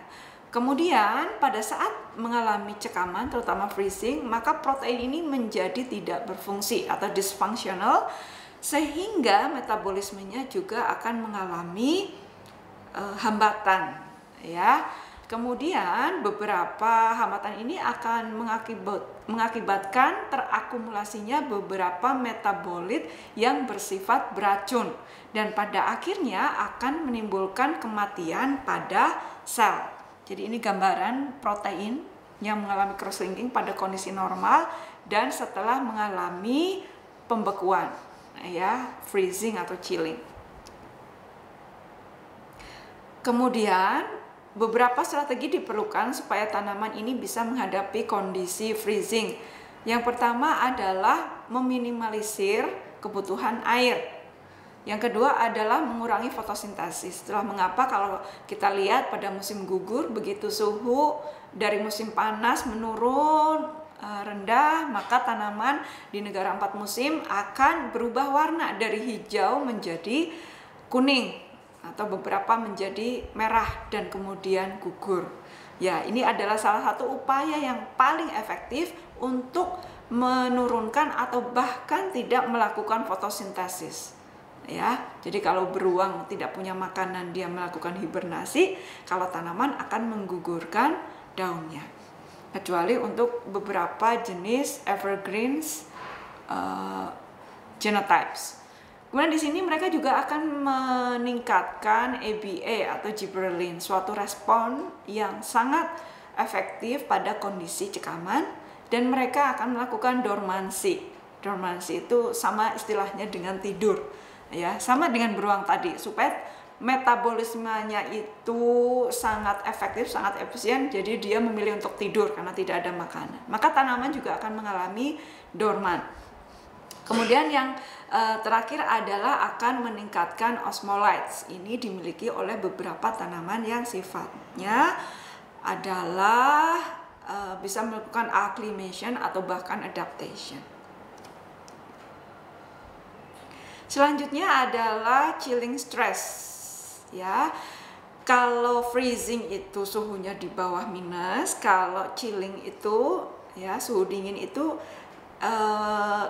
Kemudian pada saat mengalami cekaman terutama freezing, maka protein ini menjadi tidak berfungsi atau dysfunctional, sehingga metabolismenya juga akan mengalami hambatan ya. Kemudian beberapa hambatan ini akan mengakibatkan terakumulasinya beberapa metabolit yang bersifat beracun dan pada akhirnya akan menimbulkan kematian pada sel. Jadi ini gambaran protein yang mengalami cross-linking pada kondisi normal dan setelah mengalami pembekuan ya, freezing atau chilling. Kemudian beberapa strategi diperlukan supaya tanaman ini bisa menghadapi kondisi freezing. Yang pertama adalah meminimalisir kebutuhan air. Yang kedua adalah mengurangi fotosintesis. Itulah mengapa kalau kita lihat pada musim gugur, begitu suhu dari musim panas menurun rendah, maka tanaman di negara 4 musim akan berubah warna dari hijau menjadi kuning atau beberapa menjadi merah dan kemudian gugur. Ya, ini adalah salah satu upaya yang paling efektif untuk menurunkan atau bahkan tidak melakukan fotosintesis. Ya, jadi kalau beruang tidak punya makanan, dia melakukan hibernasi, kalau tanaman akan menggugurkan daunnya. Kecuali untuk beberapa jenis evergreens genotypes. Kemudian di sini mereka juga akan meningkatkan ABA atau gibberellin, suatu respon yang sangat efektif pada kondisi cekaman, dan mereka akan melakukan dormansi. Dormansi itu sama istilahnya dengan tidur, ya, sama dengan beruang tadi, supaya metabolismenya itu sangat efektif, sangat efisien, jadi dia memilih untuk tidur karena tidak ada makanan. Maka tanaman juga akan mengalami dorman. Kemudian yang terakhir adalah akan meningkatkan osmolytes. Ini dimiliki oleh beberapa tanaman yang sifatnya adalah bisa melakukan acclimation atau bahkan adaptation. Selanjutnya adalah chilling stress. Ya, kalau freezing itu suhunya di bawah minus, kalau chilling itu ya suhu dingin itu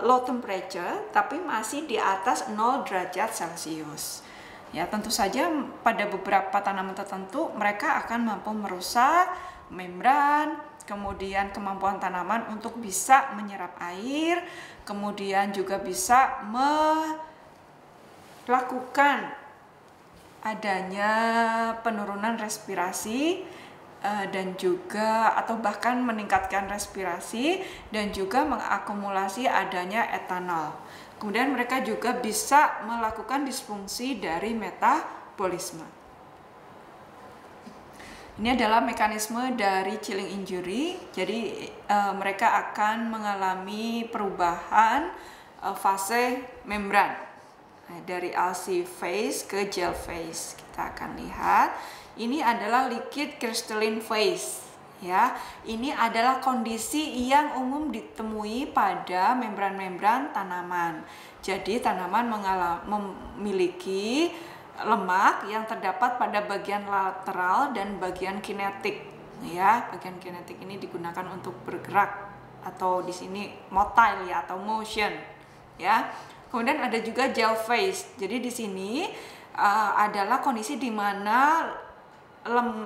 low temperature tapi masih di atas 0 derajat Celcius. Ya, tentu saja pada beberapa tanaman tertentu mereka akan mampu merusak membran, kemudian kemampuan tanaman untuk bisa menyerap air, kemudian juga bisa melakukan adanya penurunan respirasi dan juga atau bahkan meningkatkan respirasi dan juga mengakumulasi adanya etanol. Kemudian mereka juga bisa melakukan disfungsi dari metabolisme. Ini adalah mekanisme dari chilling injury. Jadi mereka akan mengalami perubahan fase membran dari alsi phase ke gel phase. Kita akan lihat. Ini adalah liquid crystalline phase. Ya, ini adalah kondisi yang umum ditemui pada membran-membran tanaman. Jadi tanaman memiliki lemak yang terdapat pada bagian lateral dan bagian kinetik. Ya, bagian kinetik ini digunakan untuk bergerak atau di sini motile ya atau motion. Ya, kemudian ada juga gel phase. Jadi di sini adalah kondisi di mana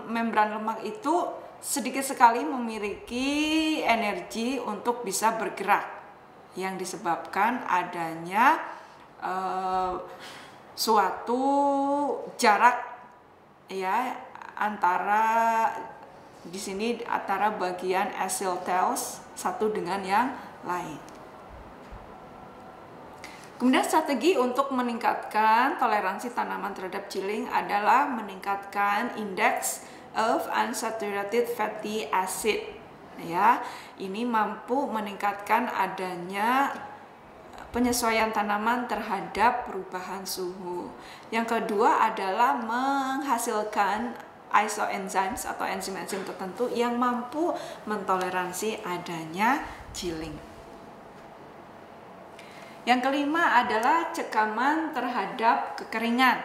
membran lemak itu sedikit sekali memiliki energi untuk bisa bergerak yang disebabkan adanya suatu jarak ya antara di sini antara bagian acyl tails satu dengan yang lain. Kemudian strategi untuk meningkatkan toleransi tanaman terhadap chilling adalah meningkatkan index of unsaturated fatty acid. Ya, ini mampu meningkatkan adanya penyesuaian tanaman terhadap perubahan suhu. Yang kedua adalah menghasilkan isoenzymes atau enzim-enzim tertentu yang mampu mentoleransi adanya chilling. Yang kelima adalah cekaman terhadap kekeringan.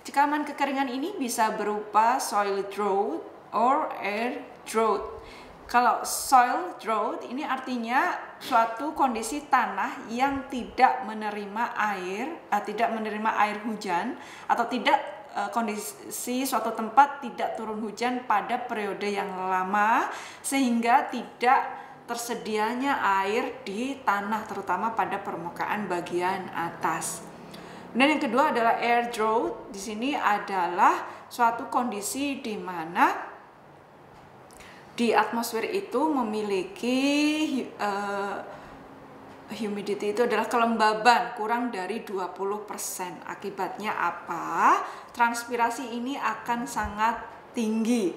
Cekaman kekeringan ini bisa berupa soil drought or air drought. Kalau soil drought ini artinya suatu kondisi tanah yang tidak menerima air hujan, atau tidak kondisi suatu tempat tidak turun hujan pada periode yang lama sehingga tidak tersedianya air di tanah, terutama pada permukaan bagian atas. Dan yang kedua adalah air drought. Di sini adalah suatu kondisi di mana di atmosfer itu memiliki humidity, itu adalah kelembaban kurang dari 20%. Akibatnya apa? Transpirasi ini akan sangat tinggi,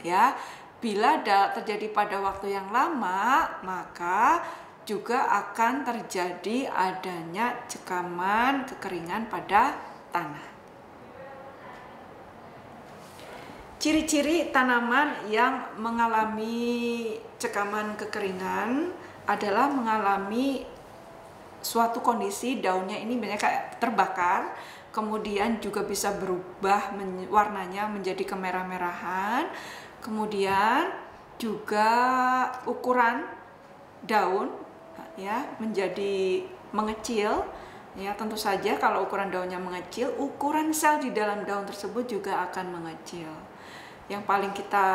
ya. Bila terjadi pada waktu yang lama, maka juga akan terjadi adanya cekaman kekeringan pada tanah. Ciri-ciri tanaman yang mengalami cekaman kekeringan adalah mengalami suatu kondisi daunnya ini banyak kayak terbakar, kemudian juga bisa berubah warnanya menjadi kemerah-merahan, kemudian juga ukuran daun ya menjadi mengecil. Ya, tentu saja kalau ukuran daunnya mengecil, ukuran sel di dalam daun tersebut juga akan mengecil. Yang paling kita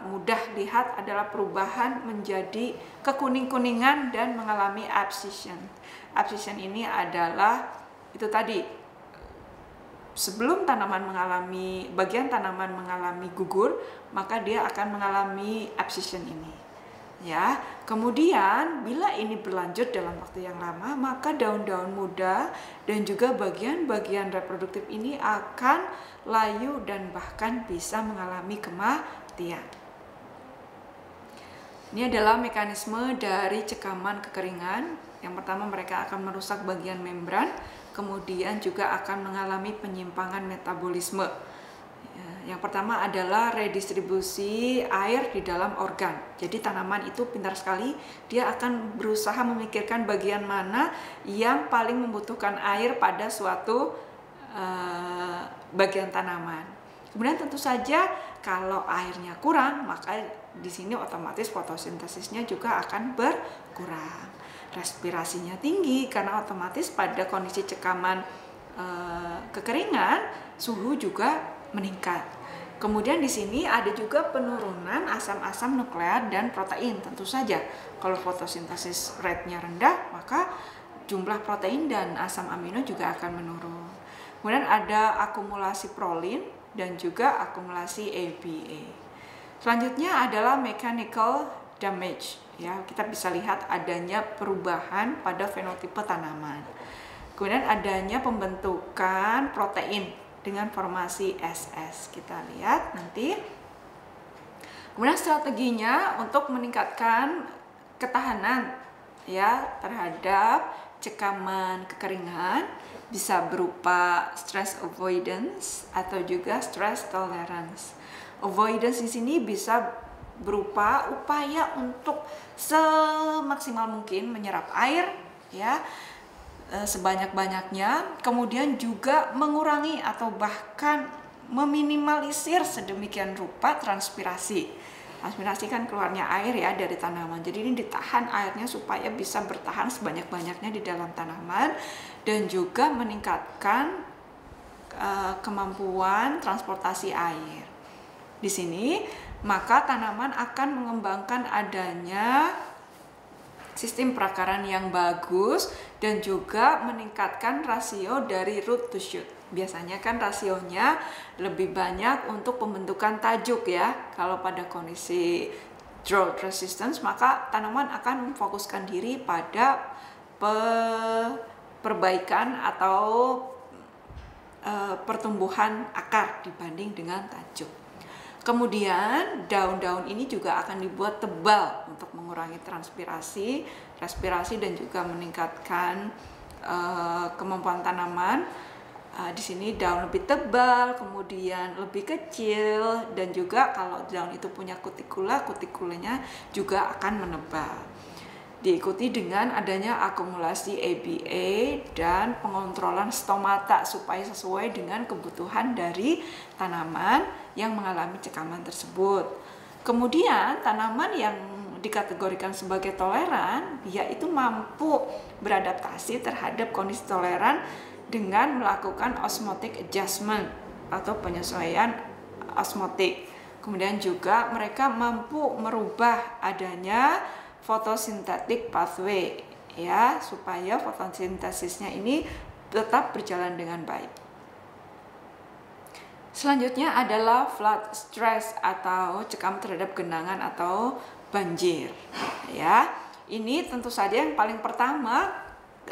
mudah lihat adalah perubahan menjadi kekuning-kuningan dan mengalami abscission. Abscission ini adalah itu tadi, sebelum bagian tanaman mengalami gugur, maka dia akan mengalami abscission ini. Ya, kemudian bila ini berlanjut dalam waktu yang lama, maka daun-daun muda dan juga bagian-bagian reproduktif ini akan layu dan bahkan bisa mengalami kematian. Ini adalah mekanisme dari cekaman kekeringan. Yang pertama, mereka akan merusak bagian membran, kemudian juga akan mengalami penyimpangan metabolisme. Yang pertama adalah redistribusi air di dalam organ. Jadi tanaman itu pintar sekali, dia akan berusaha memikirkan bagian mana yang paling membutuhkan air pada suatu bagian tanaman. Kemudian tentu saja kalau airnya kurang, maka di sini otomatis fotosintesisnya juga akan berkurang. Respirasinya tinggi karena otomatis pada kondisi cekaman kekeringan, suhu juga meningkat. Kemudian di sini ada juga penurunan asam-asam nukleat dan protein. Tentu saja kalau fotosintesis rate-nya rendah, maka jumlah protein dan asam amino juga akan menurun. Kemudian ada akumulasi prolin dan juga akumulasi APA. Selanjutnya adalah mechanical damage. Ya, kita bisa lihat adanya perubahan pada fenotipe tanaman. Kemudian adanya pembentukan protein dengan formasi SS. Kita lihat nanti. Kemudian strateginya untuk meningkatkan ketahanan ya terhadap cekaman kekeringan bisa berupa stress avoidance atau juga stress tolerance. Avoidance di sini bisa berupa upaya untuk semaksimal mungkin menyerap air ya sebanyak-banyaknya, kemudian juga mengurangi atau bahkan meminimalisir sedemikian rupa transpirasi. Transpirasi kan keluarnya air ya dari tanaman, jadi ini ditahan airnya supaya bisa bertahan sebanyak-banyaknya di dalam tanaman dan juga meningkatkan kemampuan transportasi air. Di sini maka tanaman akan mengembangkan adanya sistem perakaran yang bagus dan juga meningkatkan rasio dari root to shoot. Biasanya kan rasionya lebih banyak untuk pembentukan tajuk ya. Kalau pada kondisi drought resistance, maka tanaman akan memfokuskan diri pada perbaikan atau pertumbuhan akar dibanding dengan tajuk. Kemudian daun-daun ini juga akan dibuat tebal untuk mengurangi transpirasi, respirasi dan juga meningkatkan kemampuan tanaman. Di sini daun lebih tebal, kemudian lebih kecil dan juga kalau daun itu punya kutikula, kutikulanya juga akan menebal. diikuti dengan adanya akumulasi ABA dan pengontrolan stomata supaya sesuai dengan kebutuhan dari tanaman yang mengalami cekaman tersebut. Kemudian tanaman yang dikategorikan sebagai toleran, yaitu mampu beradaptasi terhadap kondisi toleran dengan melakukan osmotic adjustment atau penyesuaian osmotik. Kemudian juga mereka mampu merubah adanya photosynthetic pathway ya, supaya fotosintesisnya ini tetap berjalan dengan baik. Selanjutnya adalah flood stress atau cekam terhadap genangan atau banjir ya. Ini tentu saja yang paling pertama,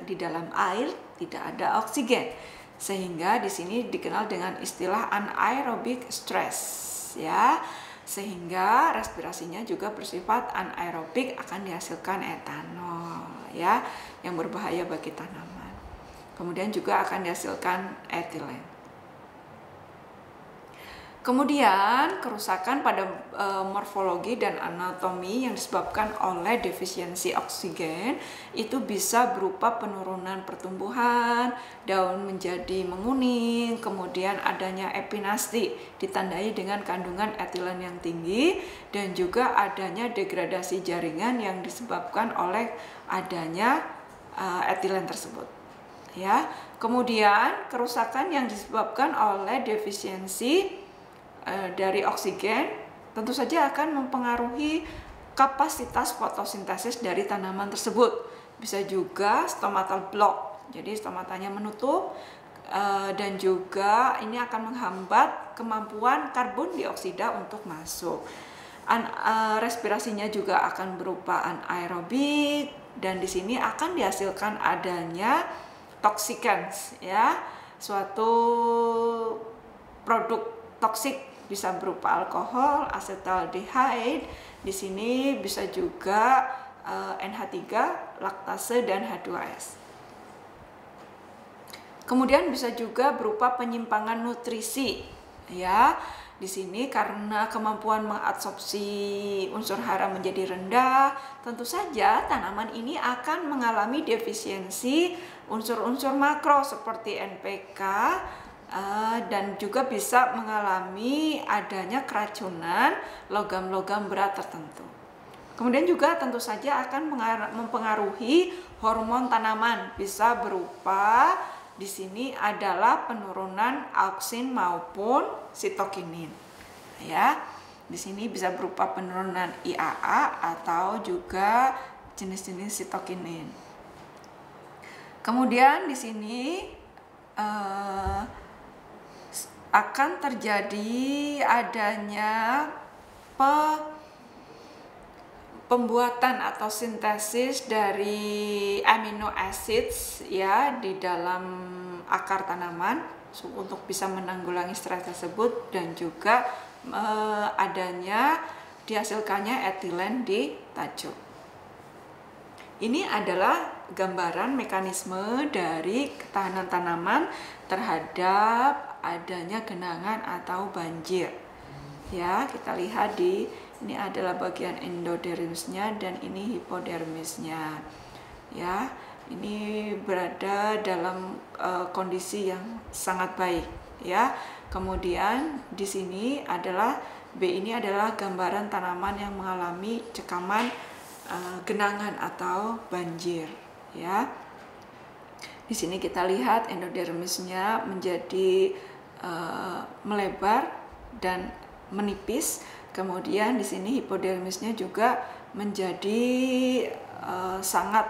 di dalam air tidak ada oksigen, sehingga di sini dikenal dengan istilah anaerobic stress ya, sehingga respirasinya juga bersifat anaerobik, akan dihasilkan etanol ya yang berbahaya bagi tanaman. Kemudian juga akan dihasilkan etilen. Kemudian kerusakan pada morfologi dan anatomi yang disebabkan oleh defisiensi oksigen itu bisa berupa penurunan pertumbuhan, daun menjadi menguning, kemudian adanya epinasti ditandai dengan kandungan etilen yang tinggi, dan juga adanya degradasi jaringan yang disebabkan oleh adanya etilen tersebut. Ya, kemudian kerusakan yang disebabkan oleh defisiensi dari oksigen tentu saja akan mempengaruhi kapasitas fotosintesis dari tanaman tersebut. Bisa juga stomatal block, jadi stomatanya menutup, dan juga ini akan menghambat kemampuan karbon dioksida untuk masuk. Respirasinya juga akan berupa anaerobik, dan di sini akan dihasilkan adanya toxicants ya, suatu produk toksik, bisa berupa alkohol, asetaldehyde. Di sini bisa juga NH3, laktase, dan H2S. Kemudian bisa juga berupa penyimpangan nutrisi ya. Di sini karena kemampuan mengabsorpsi unsur hara menjadi rendah, tentu saja tanaman ini akan mengalami defisiensi unsur-unsur makro seperti NPK, dan juga bisa mengalami adanya keracunan logam-logam berat tertentu. Kemudian juga tentu saja akan mempengaruhi hormon tanaman, bisa berupa di sini adalah penurunan auksin maupun sitokinin. Ya, di sini bisa berupa penurunan IAA atau juga jenis-jenis sitokinin. Kemudian di sini akan terjadi adanya pembuatan atau sintesis dari amino acids ya di dalam akar tanaman untuk bisa menanggulangi stres tersebut, dan juga adanya dihasilkannya etilen di tajuk. Ini adalah gambaran mekanisme dari ketahanan tanaman terhadap adanya genangan atau banjir. Ya, kita lihat ini adalah bagian endodermisnya dan ini hipodermisnya. Ya, ini berada dalam kondisi yang sangat baik. Ya, kemudian di sini adalah B, ini adalah gambaran tanaman yang mengalami cekaman genangan atau banjir. Ya, di sini kita lihat endodermisnya menjadi melebar dan menipis. Kemudian di sini hipodermisnya juga menjadi sangat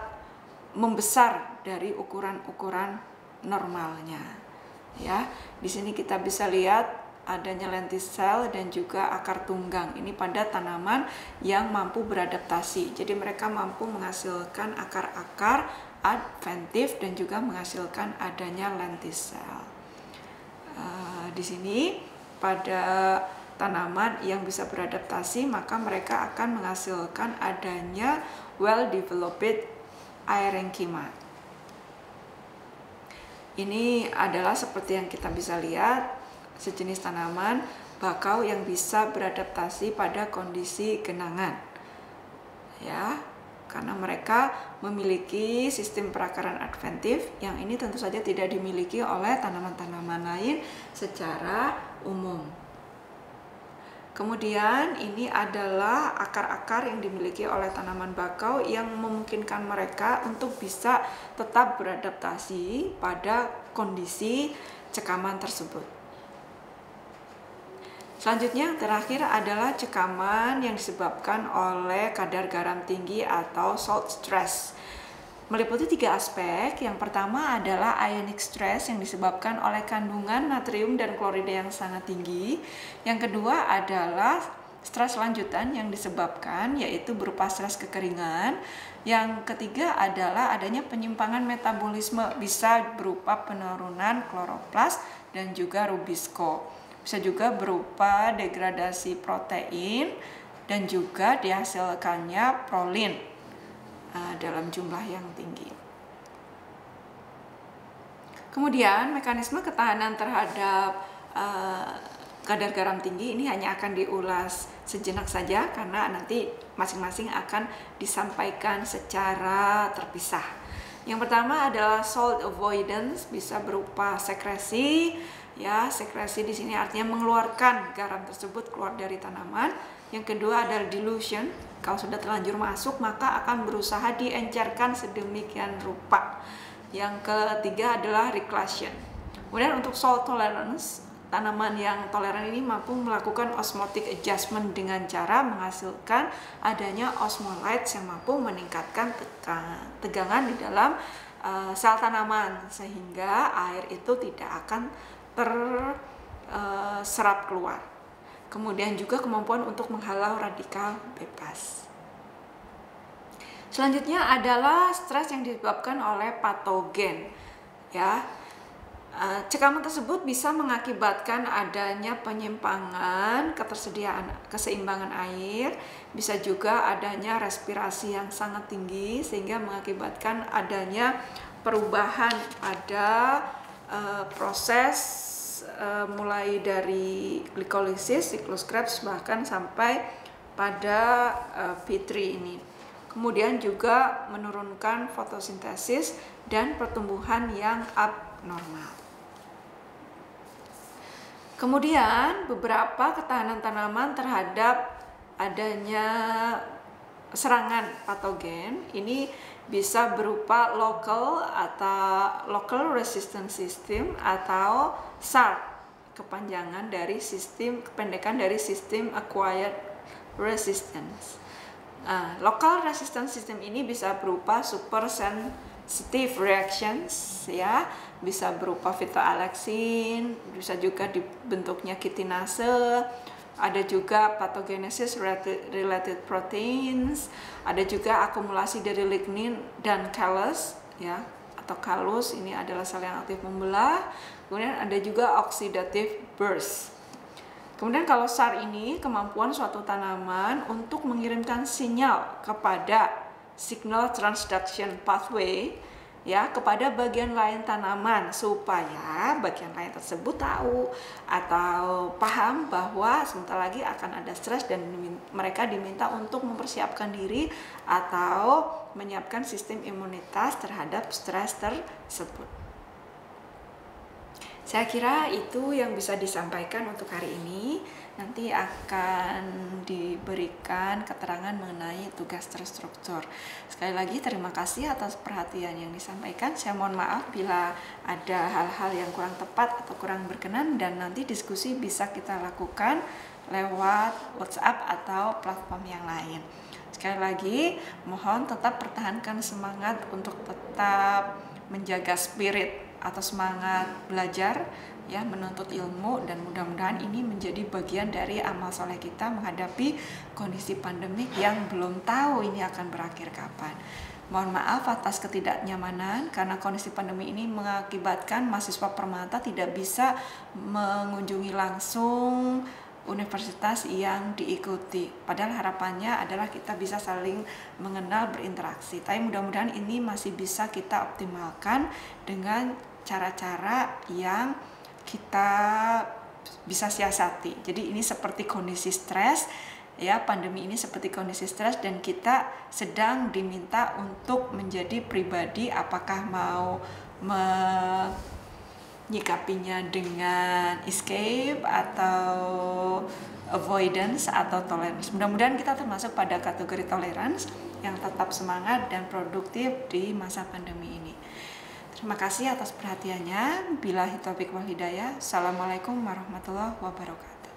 membesar dari ukuran-ukuran normalnya. Ya, di sini kita bisa lihat adanya lentisel dan juga akar tunggang. Ini pada tanaman yang mampu beradaptasi. Jadi mereka mampu menghasilkan akar-akar adventif dan juga menghasilkan adanya lentisel. Di sini pada tanaman yang bisa beradaptasi, maka mereka akan menghasilkan adanya well-developed aerenchyma. Ini adalah seperti yang kita bisa lihat, sejenis tanaman bakau yang bisa beradaptasi pada kondisi genangan. Ya, karena mereka memiliki sistem perakaran adventif yang ini tentu saja tidak dimiliki oleh tanaman-tanaman lain secara umum. Kemudian ini adalah akar-akar yang dimiliki oleh tanaman bakau yang memungkinkan mereka untuk bisa tetap beradaptasi pada kondisi cekaman tersebut. Selanjutnya yang terakhir adalah cekaman yang disebabkan oleh kadar garam tinggi atau salt stress. Meliputi 3 aspek. Yang pertama adalah ionic stress yang disebabkan oleh kandungan natrium dan klorida yang sangat tinggi. Yang kedua adalah stres lanjutan yang disebabkan yaitu berupa stres kekeringan. Yang ketiga adalah adanya penyimpangan metabolisme, bisa berupa penurunan kloroplas dan juga rubisco. Bisa juga berupa degradasi protein dan juga dihasilkannya prolin dalam jumlah yang tinggi. Kemudian mekanisme ketahanan terhadap kadar garam tinggi ini hanya akan diulas sejenak saja karena nanti masing-masing akan disampaikan secara terpisah. Yang pertama adalah salt avoidance, bisa berupa sekresi. Ya, sekresi di sini artinya mengeluarkan garam tersebut keluar dari tanaman. Yang kedua adalah dilution. Kalau sudah terlanjur masuk, maka akan berusaha diencerkan sedemikian rupa. Yang ketiga adalah reclasion. Kemudian untuk salt tolerance, tanaman yang toleran ini mampu melakukan osmotic adjustment dengan cara menghasilkan adanya osmolytes yang mampu meningkatkan tegangan di dalam sel tanaman sehingga air itu tidak akan terserap keluar. Kemudian juga kemampuan untuk menghalau radikal bebas. Selanjutnya adalah stres yang disebabkan oleh patogen. Ya, cekaman tersebut bisa mengakibatkan adanya penyimpangan keseimbangan air, bisa juga adanya respirasi yang sangat tinggi sehingga mengakibatkan adanya perubahan pada proses mulai dari glikolisis, siklus Krebs bahkan sampai pada P3 ini. Kemudian juga menurunkan fotosintesis dan pertumbuhan yang abnormal. Kemudian beberapa ketahanan tanaman terhadap adanya serangan patogen ini bisa berupa local resistance system atau SARS, kepanjangan dari kependekan dari sistem acquired resistance. Local resistance system ini bisa berupa super sensitive reactions, ya, bisa berupa phytoalexin, bisa juga dibentuknya kitinase. Ada juga pathogenesis related proteins, ada juga akumulasi dari lignin dan callus, ya, atau callus ini adalah sel yang aktif membelah. Kemudian ada juga oxidative burst. Kemudian kalau SAR ini kemampuan suatu tanaman untuk mengirimkan sinyal kepada signal transduction pathway, ya, kepada bagian lain tanaman supaya bagian lain tersebut tahu atau paham bahwa sebentar lagi akan ada stres dan mereka diminta untuk mempersiapkan diri atau menyiapkan sistem imunitas terhadap stres tersebut. Saya kira itu yang bisa disampaikan untuk hari ini. Nanti akan diberikan keterangan mengenai tugas terstruktur. Sekali lagi terima kasih atas perhatian yang disampaikan. Saya mohon maaf bila ada hal-hal yang kurang tepat atau kurang berkenan, dan nanti diskusi bisa kita lakukan lewat WhatsApp atau platform yang lain. Sekali lagi mohon tetap pertahankan semangat untuk tetap menjaga spirit atau semangat belajar, ya, menuntut ilmu, dan mudah-mudahan ini menjadi bagian dari amal soleh kita menghadapi kondisi pandemik yang belum tahu ini akan berakhir kapan. Mohon maaf atas ketidaknyamanan karena kondisi pandemi ini mengakibatkan mahasiswa Permata tidak bisa mengunjungi langsung universitas yang diikuti. Padahal harapannya adalah kita bisa saling mengenal, berinteraksi. Tapi mudah-mudahan ini masih bisa kita optimalkan dengan cara-cara yang kita bisa siasati. Jadi ini seperti kondisi stres ya, pandemi ini seperti kondisi stres dan kita sedang diminta untuk menjadi pribadi, apakah mau menyikapinya dengan escape atau avoidance atau tolerance. Mudah-mudahan kita termasuk pada kategori tolerance yang tetap semangat dan produktif di masa pandemi ini. Terima kasih atas perhatiannya. Billahi taufiq wal hidayah. Assalamualaikum warahmatullahi wabarakatuh.